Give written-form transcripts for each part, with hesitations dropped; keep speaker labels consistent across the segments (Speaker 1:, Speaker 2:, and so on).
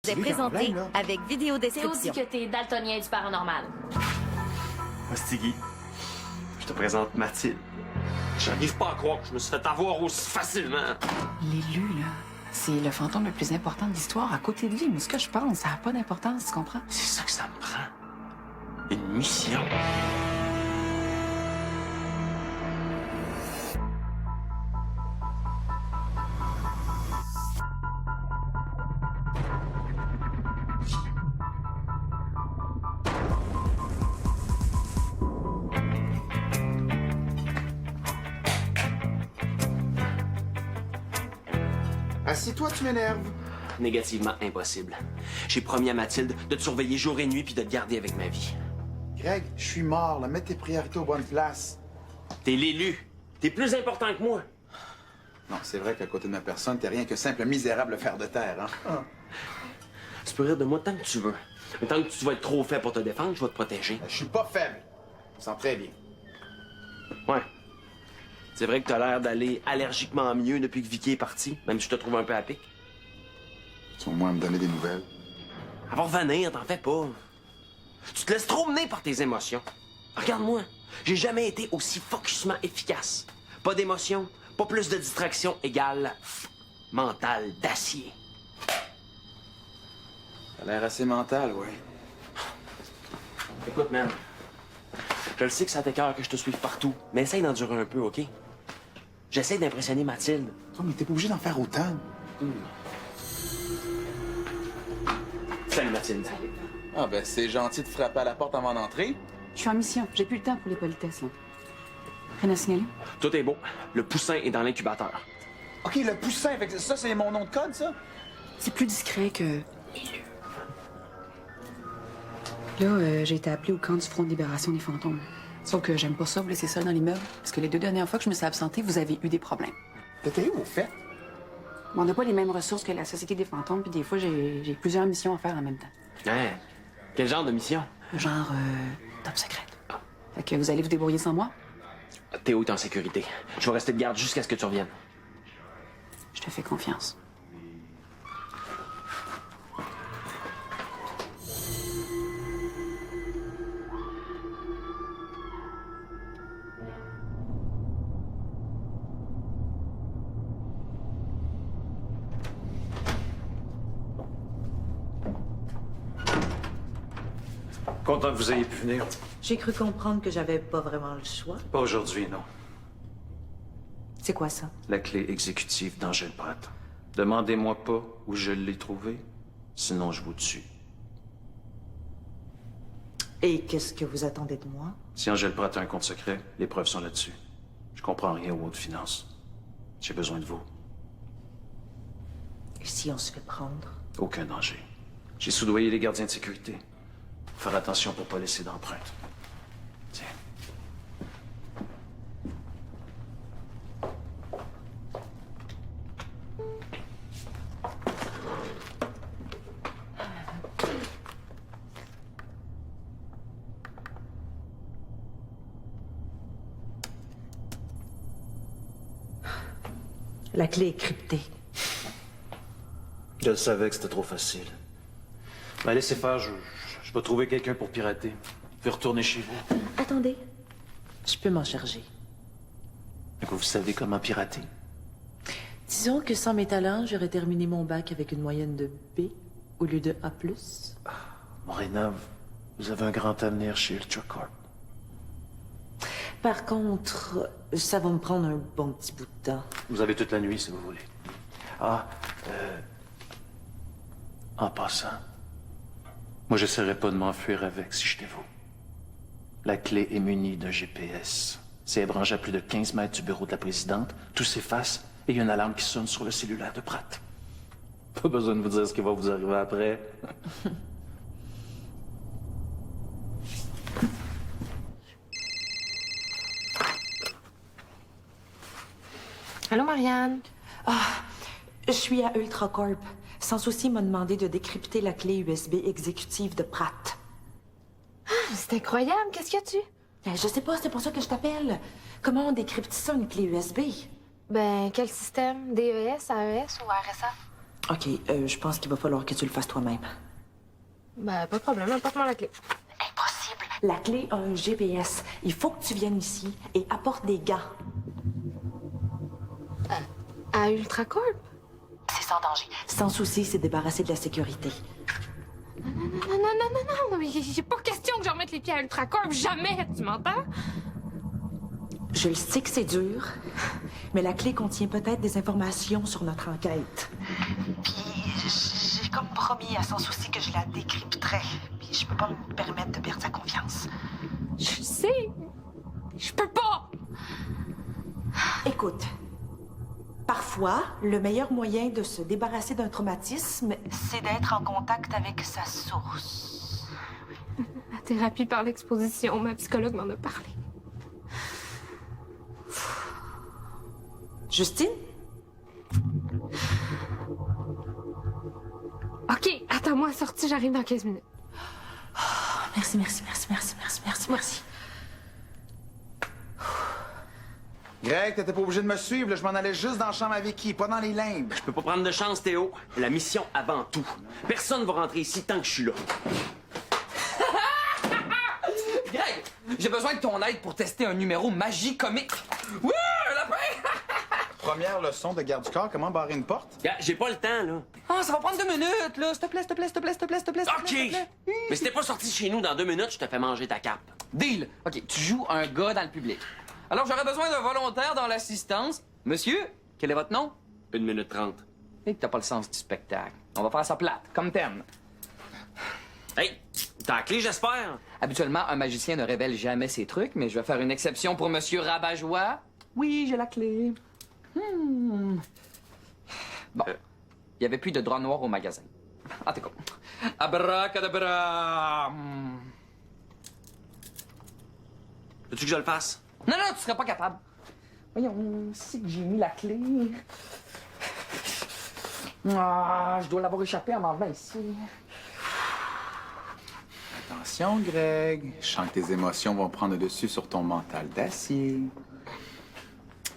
Speaker 1: Vous est présenté avec vidéo
Speaker 2: Théo
Speaker 1: description.
Speaker 2: dit que t'es daltonien du paranormal.
Speaker 3: Hostie Guy, je te présente Mathilde. J'arrive pas à croire que je me suis fait avoir aussi facilement.
Speaker 4: L'élu, là, c'est le fantôme le plus important de l'histoire à côté de lui. Moi, ce que je pense, ça n'a pas d'importance, tu comprends?
Speaker 3: C'est ça que ça me prend. Une mission.
Speaker 5: Assis-toi, tu m'énerves.
Speaker 3: Négativement impossible. J'ai promis à Mathilde de te surveiller jour et nuit puis de te garder avec ma vie.
Speaker 5: Greg, je suis mort, là. Mets tes priorités aux bonnes places.
Speaker 3: T'es l'élu. T'es plus important que moi.
Speaker 5: Non, c'est vrai qu'à côté de ma personne, t'es rien que simple misérable fer de terre, hein?
Speaker 3: Tu peux rire de moi tant que tu veux. Mais tant que tu vas être trop faible pour te défendre, je vais te protéger.
Speaker 5: Je suis pas faible. Je sens très bien.
Speaker 3: Ouais. C'est vrai que t'as l'air d'aller allergiquement mieux depuis que Vicky est parti, même si je te trouve un peu à pic.
Speaker 5: Tu vas au moins me donner des nouvelles.
Speaker 3: Elle va revenir, t'en fais pas. Tu te laisses trop mener par tes émotions. Regarde-moi, j'ai jamais été aussi focusement efficace. Pas d'émotion, pas plus de distraction égale mental d'acier.
Speaker 5: T'as l'air assez mental, ouais.
Speaker 3: Écoute, man, je le sais que ça t'écoeure que je te suive partout, mais essaye d'endurer un peu, OK? J'essaie d'impressionner Mathilde.
Speaker 5: Oh, mais t'es pas obligé d'en faire autant.
Speaker 3: Salut, Mathilde.
Speaker 5: Ah, ben, c'est gentil de frapper à la porte avant d'entrer.
Speaker 4: Je suis en mission. J'ai plus le temps pour les politesses, là. Rien à signaler?
Speaker 3: Tout est beau. Le poussin est dans l'incubateur.
Speaker 5: OK, le poussin, fait que ça, c'est mon nom de code, ça?
Speaker 4: C'est plus discret que... Là, j'ai été appelée au camp du Front de libération des fantômes. Sauf que j'aime pas ça, vous laisser seul dans l'immeuble. Parce que les 2 dernières fois que je me suis absentée, vous avez eu des problèmes.
Speaker 5: T'étais où, au fait?
Speaker 4: Bon, on n'a pas les mêmes ressources que la Société des fantômes, puis des fois, j'ai plusieurs missions à faire en même temps.
Speaker 3: Hein? Quel genre de mission?
Speaker 4: Genre, top secrète. Fait que vous allez vous débrouiller sans moi?
Speaker 3: Théo est en sécurité. Je vais rester de garde jusqu'à ce que tu reviennes.
Speaker 4: Je te fais confiance.
Speaker 6: Content que vous ayez pu venir.
Speaker 7: J'ai cru comprendre que j'avais pas vraiment le choix.
Speaker 6: Pas aujourd'hui, non.
Speaker 7: C'est quoi ça?
Speaker 6: La clé exécutive d'Angèle Pratt. Demandez-moi pas où je l'ai trouvée, sinon je vous tue.
Speaker 7: Et qu'est-ce que vous attendez de moi?
Speaker 6: Si Angèle Pratt a un compte secret, les preuves sont là-dessus. Je comprends rien aux hautes finances. J'ai besoin de vous.
Speaker 7: Et si on se fait prendre?
Speaker 6: Aucun danger. J'ai soudoyé les gardiens de sécurité. Faire attention pour pas laisser d'empreintes. Tiens.
Speaker 7: La clé est cryptée.
Speaker 6: Je savais que c'était trop facile. Ben, laissez faire, je vais trouver quelqu'un pour pirater. Vous pouvez retourner chez vous.
Speaker 7: Attendez. Je peux m'en charger.
Speaker 6: Vous savez comment pirater?
Speaker 7: Disons que sans mes talents, j'aurais terminé mon bac avec une moyenne de B au lieu de A+.
Speaker 6: Morena, vous avez un grand avenir chez UltraCorp.
Speaker 7: Par contre, ça va me prendre un bon petit bout de temps.
Speaker 6: Vous avez toute la nuit, si vous voulez. En passant, moi, j'essaierai pas de m'enfuir avec si j'étais vous. La clé est munie d'un GPS. Si elle est branchée à plus de 15 mètres du bureau de la présidente, tout s'efface et il y a une alarme qui sonne sur le cellulaire de Pratt. Pas besoin de vous dire ce qui va vous arriver après.
Speaker 2: Allô, Marianne?
Speaker 7: Je suis à UltraCorp. Sans souci m'a demandé de décrypter la clé USB exécutive de Pratt.
Speaker 2: C'est incroyable, qu'est-ce que tu...
Speaker 7: Je sais pas, c'est pour ça que je t'appelle. Comment on décrypte ça, une clé USB?
Speaker 2: Ben, quel système? DES, AES ou RSA?
Speaker 7: OK, je pense qu'il va falloir que tu le fasses toi-même.
Speaker 2: Ben, pas de problème, apporte-moi la clé.
Speaker 7: Impossible. La clé a un GPS. Il faut que tu viennes ici et apportes des gants.
Speaker 2: À Ultracorp?
Speaker 7: C'est sans danger. Sans souci, c'est débarrassé de la sécurité.
Speaker 2: Non, mais j'ai pas question que je remette les pieds à Ultracorp, jamais, tu m'entends?
Speaker 7: Je le sais que c'est dur, mais la clé contient peut-être des informations sur notre enquête. Puis j'ai comme promis à Sans Souci que je la décrypterais. Puis je peux pas me permettre de perdre sa confiance.
Speaker 2: Je sais. Je peux pas.
Speaker 7: Écoute, parfois, le meilleur moyen de se débarrasser d'un traumatisme, c'est d'être en contact avec sa source.
Speaker 2: La thérapie par l'exposition, ma psychologue m'en a parlé.
Speaker 7: Justine?
Speaker 2: OK, attends-moi sortie, j'arrive dans 15 minutes.
Speaker 7: Merci.
Speaker 5: Greg, t'étais pas obligé de me suivre, là. Je m'en allais juste dans la chambre à Vicky, pas dans les limbes.
Speaker 3: Je peux pas prendre de chance, Théo. La mission avant tout. Personne va rentrer ici tant que je suis là.
Speaker 8: Greg, j'ai besoin de ton aide pour tester un numéro magie comique. Wouh, un lapin!
Speaker 5: Première leçon de garde du corps, comment barrer une porte?
Speaker 3: Gars, j'ai pas le temps, là.
Speaker 8: Ah, ça va prendre 2 minutes, là. S'il te plaît.
Speaker 3: OK! Mais si t'es pas sorti chez nous dans 2 minutes, je te fais manger ta cape.
Speaker 8: Deal. OK, tu joues un gars dans le public. Alors, j'aurais besoin d'un volontaire dans l'assistance. Monsieur, quel est votre nom?
Speaker 3: 1 minute 30.
Speaker 8: Et que t'as pas le sens du spectacle. On va faire ça plate, comme thème.
Speaker 3: Hey, t'as la clé, j'espère?
Speaker 8: Habituellement, un magicien ne révèle jamais ses trucs, mais je vais faire une exception pour Monsieur Rabat-Joie. Oui, j'ai la clé. Bon. Il y avait plus de drap noir au magasin. Ah, t'es con. Abracadabra.
Speaker 3: Veux-tu que je le fasse?
Speaker 8: Non, tu serais pas capable. Voyons, c'est que j'ai mis la clé. Ah, je dois l'avoir échappé en m'en venant ici.
Speaker 5: Attention, Greg. Je sens que tes émotions vont prendre le dessus sur ton mental d'acier.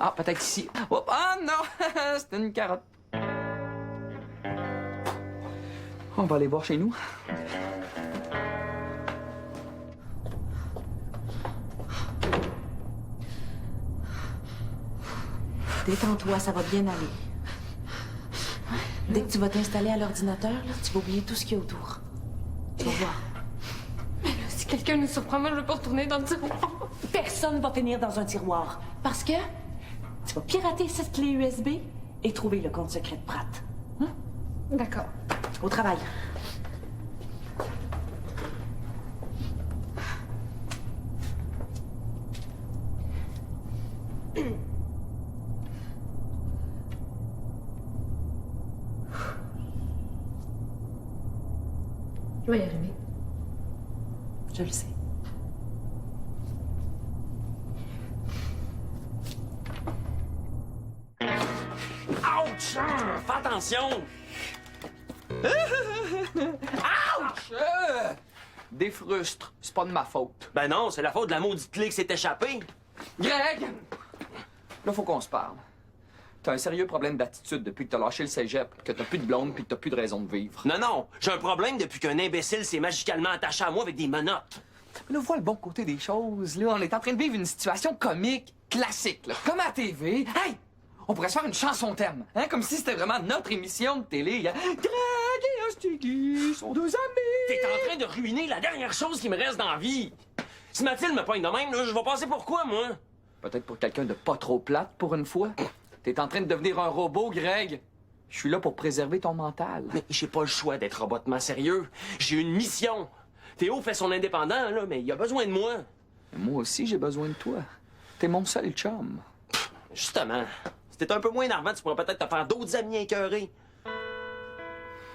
Speaker 8: Ah, peut-être ici. Oh, ah non, c'était une carotte. On va aller voir chez nous.
Speaker 7: Détends-toi, ça va bien aller. Dès que tu vas t'installer à l'ordinateur, là, tu vas oublier tout ce qu'il y a autour. Tu vas voir.
Speaker 2: Mais là, si quelqu'un nous surprend, moi, je veux pas retourner dans le tiroir.
Speaker 7: Personne va finir dans un tiroir. Parce que tu vas pirater cette clé USB et trouver le compte secret de Pratt.
Speaker 2: D'accord.
Speaker 7: Au travail.
Speaker 2: Je vais y arriver.
Speaker 7: Je le sais.
Speaker 3: Ouch! Fais attention!
Speaker 8: Des frustres, c'est pas de ma faute.
Speaker 3: Ben non, c'est la faute de la maudite clé qui s'est échappée.
Speaker 8: Greg! Là, faut qu'on se parle. T'as un sérieux problème d'attitude depuis que t'as lâché le cégep, que t'as plus de blonde puis que t'as plus de raison de vivre.
Speaker 3: Non, j'ai un problème depuis qu'un imbécile s'est magicalement attaché à moi avec des menottes.
Speaker 8: Mais là, vois le bon côté des choses, là. On est en train de vivre une situation comique, classique, là. Comme à la TV. Hey! On pourrait se faire une chanson thème, hein? Comme si c'était vraiment notre émission de télé. Hein? Greg et Astigui sont 2 amis.
Speaker 3: T'es en train de ruiner la dernière chose qui me reste dans la vie. Si Mathilde me pogne de même, là, je vais passer pour quoi, moi?
Speaker 8: Peut-être pour quelqu'un de pas trop plate, pour une fois. T'es en train de devenir un robot, Greg. Je suis là pour préserver ton mental.
Speaker 3: Mais j'ai pas le choix d'être robotement sérieux. J'ai une mission. Théo fait son indépendant, là, mais il a besoin de moi.
Speaker 8: Moi aussi, j'ai besoin de toi. T'es mon seul chum.
Speaker 3: Justement. Si t'étais un peu moins énervant, tu pourrais peut-être te faire d'autres amis écœurés.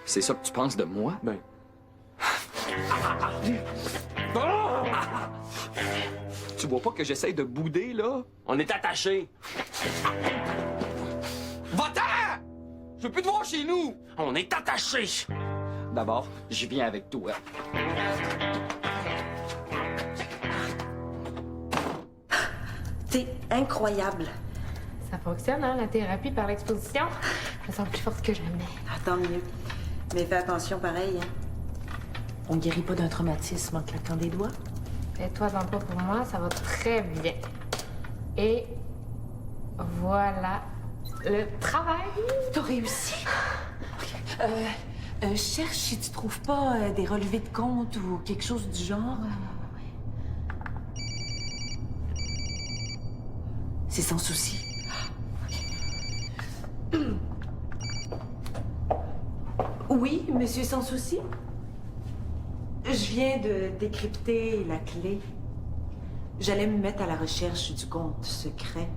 Speaker 8: C'est ça que tu penses de moi?
Speaker 3: Ben.
Speaker 8: Tu vois pas que j'essaye de bouder, là?
Speaker 3: On est attachés.
Speaker 8: Va-t'en! Je veux plus te voir chez nous!
Speaker 3: On est attachés.
Speaker 8: D'abord, je viens avec toi.
Speaker 7: T'es incroyable.
Speaker 2: Ça fonctionne, hein, la thérapie par l'exposition? me sens plus forte que jamais.
Speaker 7: Ah, tant mieux. Mais fais attention pareil, hein. On guérit pas d'un traumatisme en claquant des doigts.
Speaker 2: Et toi, pas pour moi, ça va très bien. Et voilà le travail.
Speaker 7: T'as réussi? Cherche si tu trouves pas des relevés de compte ou quelque chose du genre. C'est sans souci. Oui, monsieur sans souci? Je viens de décrypter la clé. J'allais me mettre à la recherche du compte secret.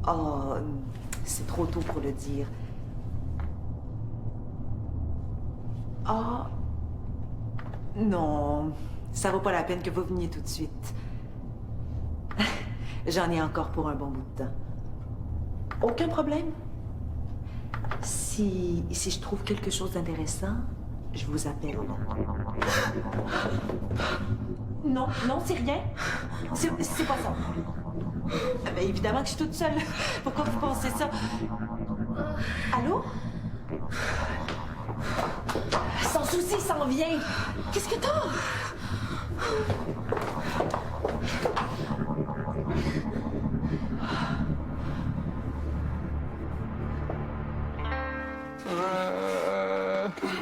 Speaker 7: Oh, c'est trop tôt pour le dire. Ah, non, ça vaut pas la peine que vous veniez tout de suite. J'en ai encore pour un bon bout de temps. Aucun problème. Si je trouve quelque chose d'intéressant, je vous appelle. Non, c'est rien. C'est pas ça. Ben, évidemment que je suis toute seule. Pourquoi vous pensez ça? Allô? Sans souci, s'en vient. Qu'est-ce que t'as?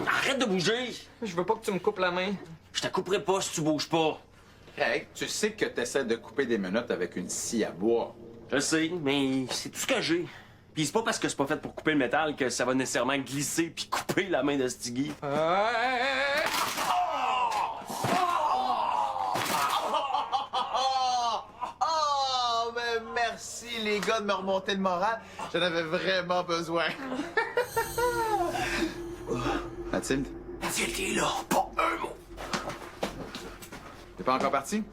Speaker 3: Arrête de bouger!
Speaker 8: Je veux pas que tu me coupes la main.
Speaker 3: Je te couperai pas si tu bouges pas.
Speaker 5: Hey, tu sais que t'essaies de couper des menottes avec une scie à bois.
Speaker 3: Je sais, mais c'est tout ce que j'ai. Puis c'est pas parce que c'est pas fait pour couper le métal que ça va nécessairement glisser puis couper la main de Stiggy.
Speaker 9: Oh, mais merci les gars de me remonter le moral. J'en avais vraiment besoin.
Speaker 5: Mathilde,
Speaker 3: Mathilde est là, pas un mot.
Speaker 5: t'es pas encore parti?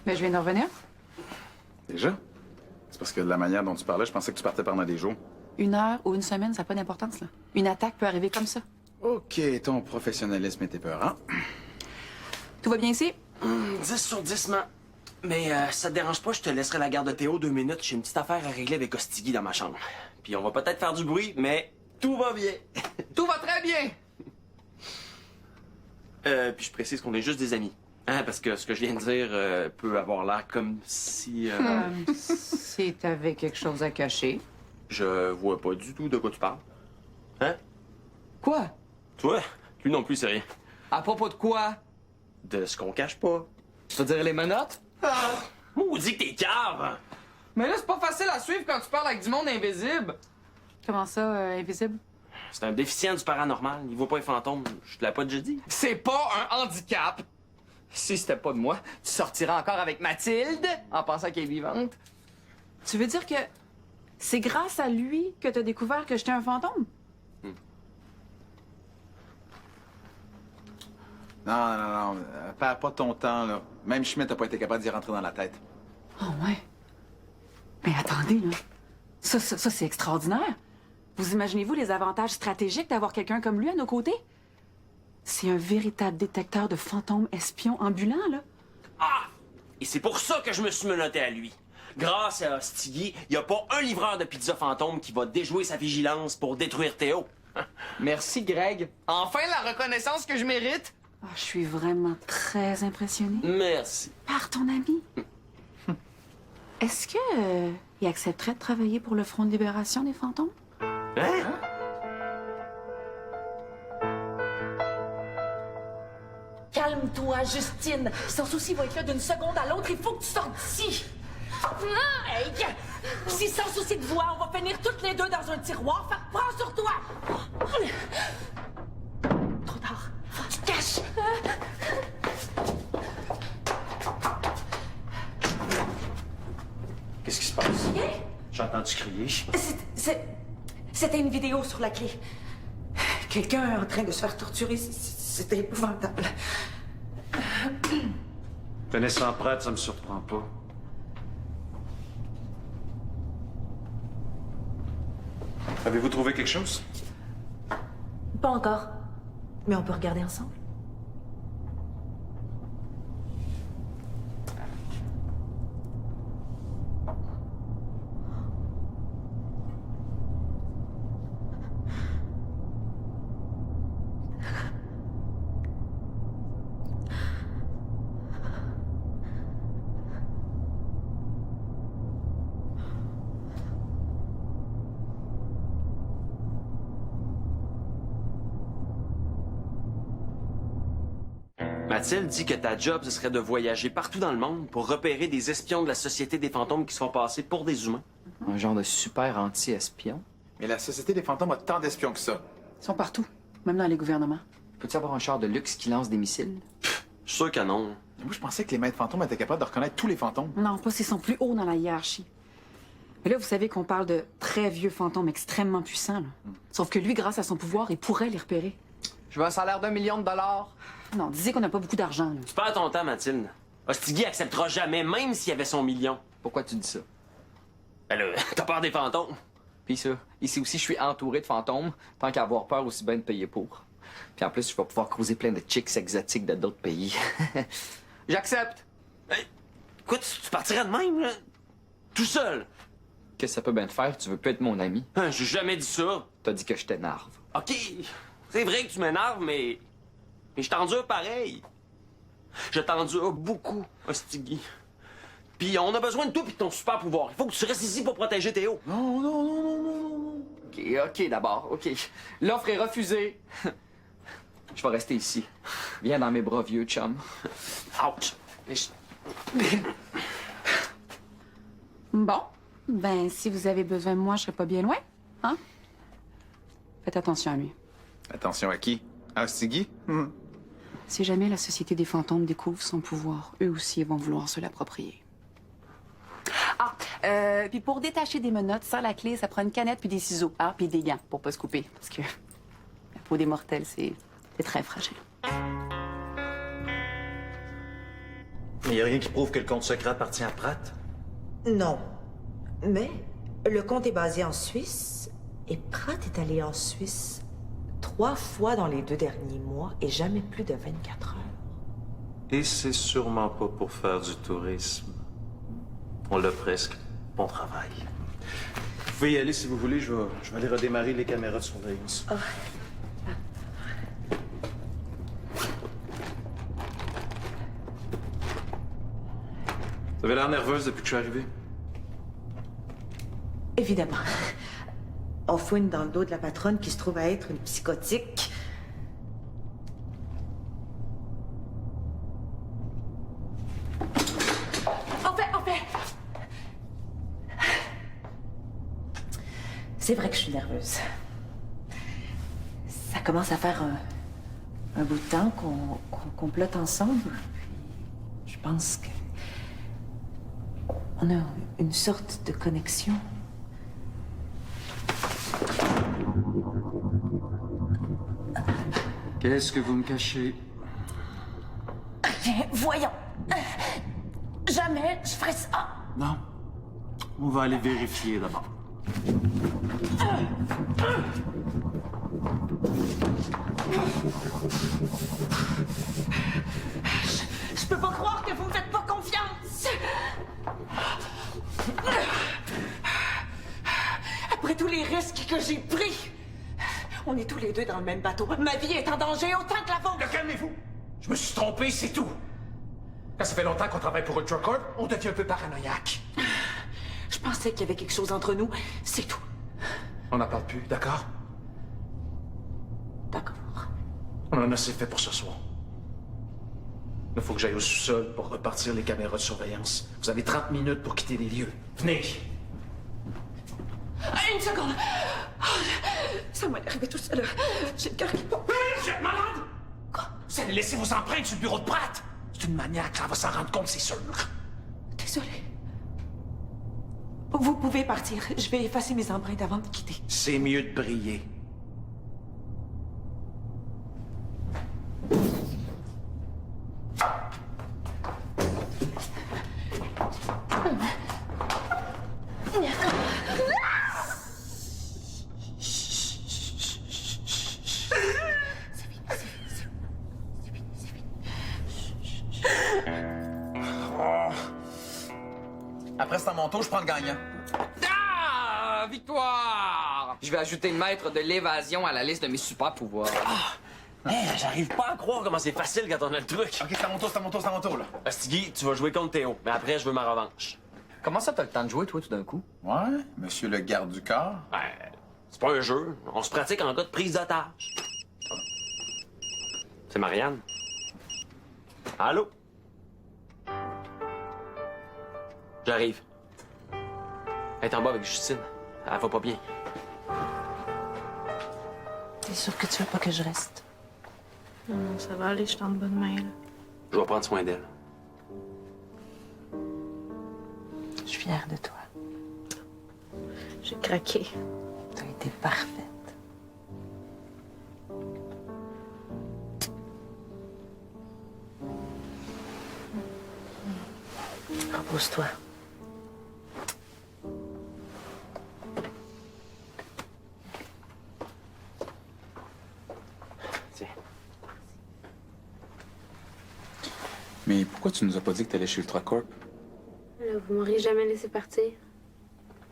Speaker 4: Mais je viens de revenir.
Speaker 5: Déjà? C'est parce que de la manière dont tu parlais, je pensais que tu partais pendant des jours.
Speaker 4: 1 heure ou 1 semaine, ça n'a pas d'importance, là. Une attaque peut arriver comme ça.
Speaker 5: OK, ton professionnalisme était peurant.
Speaker 4: Tout va bien ici?
Speaker 3: 10 sur 10, man. Mais ça te dérange pas, je te laisserai la garde de Théo 2 minutes. J'ai une petite affaire à régler avec Ostigui dans ma chambre. Puis on va peut-être faire du bruit, mais tout va bien.
Speaker 8: Tout va très bien.
Speaker 3: Puis je précise qu'on est juste des amis. Hein, parce que ce que je viens de dire peut avoir l'air comme si...
Speaker 4: Si t'avais quelque chose à cacher.
Speaker 3: Je vois pas du tout de quoi tu parles. Hein?
Speaker 8: Quoi?
Speaker 3: Toi? Lui non plus, c'est rien.
Speaker 8: À propos de quoi?
Speaker 3: De ce qu'on cache pas.
Speaker 8: Tu veux dire les menottes?
Speaker 3: Maudit que t'es cave!
Speaker 8: Mais là, c'est pas facile à suivre quand tu parles avec du monde invisible.
Speaker 4: Comment ça, invisible?
Speaker 3: C'est un déficient du paranormal. Il voit pas les fantômes. Je te l'ai pas déjà dit.
Speaker 8: C'est pas un handicap. Si c'était pas de moi, tu sortirais encore avec Mathilde en pensant qu'elle est vivante.
Speaker 4: Tu veux dire que c'est grâce à lui que t'as découvert que j'étais un fantôme?
Speaker 5: Non, perds pas ton temps, là. Même Schmidt n'a pas été capable d'y rentrer dans la tête.
Speaker 4: Oh ouais. Mais attendez, là. Ça c'est extraordinaire. Vous imaginez-vous les avantages stratégiques d'avoir quelqu'un comme lui à nos côtés? C'est un véritable détecteur de fantômes espions ambulants, là.
Speaker 3: Ah! Et c'est pour ça que je me suis menotté à lui. Grâce à Stiggy, il n'y a pas un livreur de pizza fantôme qui va déjouer sa vigilance pour détruire Théo.
Speaker 8: Merci, Greg. Enfin la reconnaissance que je mérite.
Speaker 4: Ah, je suis vraiment très impressionnée
Speaker 3: Merci.
Speaker 4: par ton ami. Est-ce que il accepterait de travailler pour le Front de libération des fantômes?
Speaker 3: Hein?
Speaker 7: Calme-toi, Justine. Sans souci va être là d'une seconde à l'autre. Il faut que tu sortes d'ici. Non! Hey! Si sans souci de voix, on va finir toutes les deux dans un tiroir. Fait que prends sur toi! Trop tard. Faut que tu te caches.
Speaker 6: Qu'est-ce qui se passe?
Speaker 7: Rien?
Speaker 6: J'ai entendu crier.
Speaker 7: C'était une vidéo sur la clé. Quelqu'un en train de se faire torturer. C'était épouvantable.
Speaker 6: Connaissant Pratt, ça me surprend pas. Avez-vous trouvé quelque chose?
Speaker 7: Pas encore. Mais on peut regarder ensemble.
Speaker 3: Mathilde dit que ta job, ce serait de voyager partout dans le monde pour repérer des espions de la Société des fantômes qui se font passer pour des humains.
Speaker 8: Un genre de super anti-espion.
Speaker 5: Mais la Société des fantômes a tant d'espions que ça.
Speaker 4: Ils sont partout, même dans les gouvernements.
Speaker 8: Peux-tu avoir un char de luxe qui lance des missiles?
Speaker 3: Je suis sûr que non.
Speaker 5: Moi, je pensais que les maîtres fantômes étaient capables de reconnaître tous les fantômes.
Speaker 4: Non, pas s'ils sont plus hauts dans la hiérarchie. Mais là, vous savez qu'on parle de très vieux fantômes extrêmement puissants. Là. Sauf que lui, grâce à son pouvoir, il pourrait les repérer.
Speaker 8: Je veux un salaire d'1 million de dollars.
Speaker 4: Non, disez qu'on n'a pas beaucoup d'argent. là.
Speaker 3: Tu perds ton temps, Mathilde. Hostigui acceptera jamais, même s'il avait son million.
Speaker 8: Pourquoi tu dis ça?
Speaker 3: Ben là, t'as peur des fantômes.
Speaker 8: Puis ça, ici aussi, je suis entouré de fantômes. Tant qu'à avoir peur, aussi bien de payer pour. Puis en plus, je vais pouvoir causer plein de chicks exotiques de d'autres pays. J'accepte!
Speaker 3: Hey, quoi, tu partirais de même, là? Tout seul?
Speaker 8: Qu'est-ce que ça peut bien te faire? Tu veux plus être mon ami?
Speaker 3: Hein, j'ai jamais dit ça.
Speaker 8: T'as dit que je t'énerve.
Speaker 3: OK, c'est vrai que tu m'énerves, mais je t'endure pareil. Je t'endure beaucoup, Hostigui. Puis on a besoin de toi puis de ton super pouvoir. Il faut que tu restes ici pour protéger Théo.
Speaker 5: Non, non, non, non, non, non.
Speaker 8: OK, d'abord. OK. L'offre est refusée. Je vais rester ici. Viens dans mes bras, vieux chum.
Speaker 3: Ouch.
Speaker 4: Bon, ben si vous avez besoin de moi, je serai pas bien loin. Hein? Faites attention à lui.
Speaker 5: Attention à qui? À Stiggy?
Speaker 4: Si jamais la Société des fantômes découvre son pouvoir, eux aussi vont vouloir se l'approprier. Ah, puis pour détacher des menottes, sans la clé, ça prend une canette puis des ciseaux, hein, puis des gants pour pas se couper, parce que la peau des mortels, c'est très fragile.
Speaker 6: Il n'y a rien qui prouve que le compte secret appartient à Pratt.
Speaker 7: Non. Mais le compte est basé en Suisse et Pratt est allé en Suisse 3 fois dans les 2 derniers mois et jamais plus de 24 heures.
Speaker 6: Et c'est sûrement pas pour faire du tourisme. On l'a presque. Bon travail. Vous pouvez y aller si vous voulez. Je vais aller redémarrer les caméras de surveillance. Vous avez l'air nerveuse depuis que je suis arrivé.
Speaker 7: Évidemment. On fouine dans le dos de la patronne qui se trouve à être une psychotique. En fait... C'est vrai que je suis nerveuse. Ça commence à faire un bout de temps qu'on complote ensemble. Puis je pense que... on a une sorte de connexion.
Speaker 6: Qu'est-ce que vous me cachez?
Speaker 7: Bien, voyons. Jamais je ferais ça.
Speaker 6: Non. On va aller vérifier d'abord.
Speaker 7: Je peux pas croire que vous me faites pas confiance. Après tous les risques que j'ai pris, on est tous les deux dans le même bateau. Ma vie est en danger autant que la vôtre.
Speaker 10: Calmez-vous! Je me suis trompé, c'est tout. Quand ça fait longtemps qu'on travaille pour UltraCorp, on devient un peu paranoïaque.
Speaker 7: Je pensais qu'il y avait quelque chose entre nous, c'est tout.
Speaker 10: On n'en parle plus, d'accord?
Speaker 7: D'accord.
Speaker 10: On en a assez fait pour ce soir. Il faut que j'aille au sous-sol pour repartir les caméras de surveillance. Vous avez 30 minutes pour quitter les lieux. Venez!
Speaker 7: Une seconde! Ça m'est arrivé tout seul. J'ai le cœur qui pompe.
Speaker 10: Vous êtes malade? Quoi? Vous allez laisser vos empreintes sur le bureau de Pratt? C'est une maniaque, elle va s'en rendre compte, c'est sûr.
Speaker 7: Désolée. Vous pouvez partir. Je vais effacer mes empreintes avant de quitter.
Speaker 10: C'est mieux de briller.
Speaker 5: Après, c'est à mon tour, je prends le gagnant.
Speaker 8: Ah! Victoire! Je vais ajouter maître de l'évasion à la liste de mes super pouvoirs.
Speaker 3: J'arrive pas à croire comment c'est facile quand on a le truc.
Speaker 5: OK, c'est à mon tour, c'est à mon tour, c'est à mon tour, là.
Speaker 3: Hostigui, tu vas jouer contre Théo, mais après, je veux ma revanche.
Speaker 8: Comment ça, t'as le temps de jouer, toi, tout d'un coup?
Speaker 5: Ouais, monsieur le garde du corps.
Speaker 3: Ouais, c'est pas un jeu. On se pratique en cas de prise d'otage. C'est Marianne. Allô? J'arrive. Elle est en bas avec Justine. Elle va pas bien.
Speaker 11: T'es sûr que tu veux pas que je reste?
Speaker 12: Non, ça va aller, je suis en bonne main, là.
Speaker 3: Je vais prendre soin d'elle.
Speaker 11: Je suis fière de toi.
Speaker 12: J'ai craqué.
Speaker 11: T'as été parfaite. Repose-toi.
Speaker 3: Tiens.
Speaker 5: Mais pourquoi tu nous as pas dit que t'allais chez Ultracorp?
Speaker 12: Là, vous m'auriez jamais laissé partir.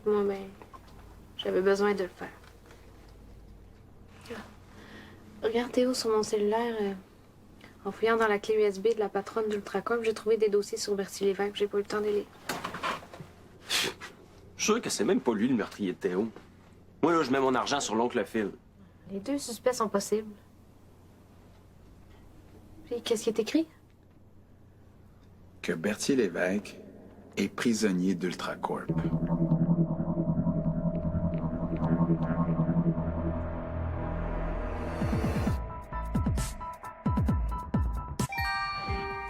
Speaker 12: Moi, ben, j'avais besoin de le faire. Regarde Théo sur mon cellulaire. En fouillant dans la clé USB de la patronne d'Ultracorp, j'ai trouvé des dossiers sur Bertie Lévesque. J'ai pas eu le temps de les lire.
Speaker 3: Je suis sûr que c'est même pas lui le meurtrier de Théo. Moi, là, je mets mon argent sur l'oncle Phil.
Speaker 12: Les deux suspects sont possibles. Puis, qu'est-ce qui est écrit?
Speaker 5: Que Berthier Lévesque est prisonnier d'Ultracorp.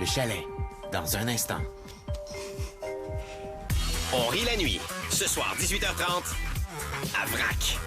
Speaker 13: Le chalet, dans un instant. On rit la nuit, ce soir 18h30, à Vrac.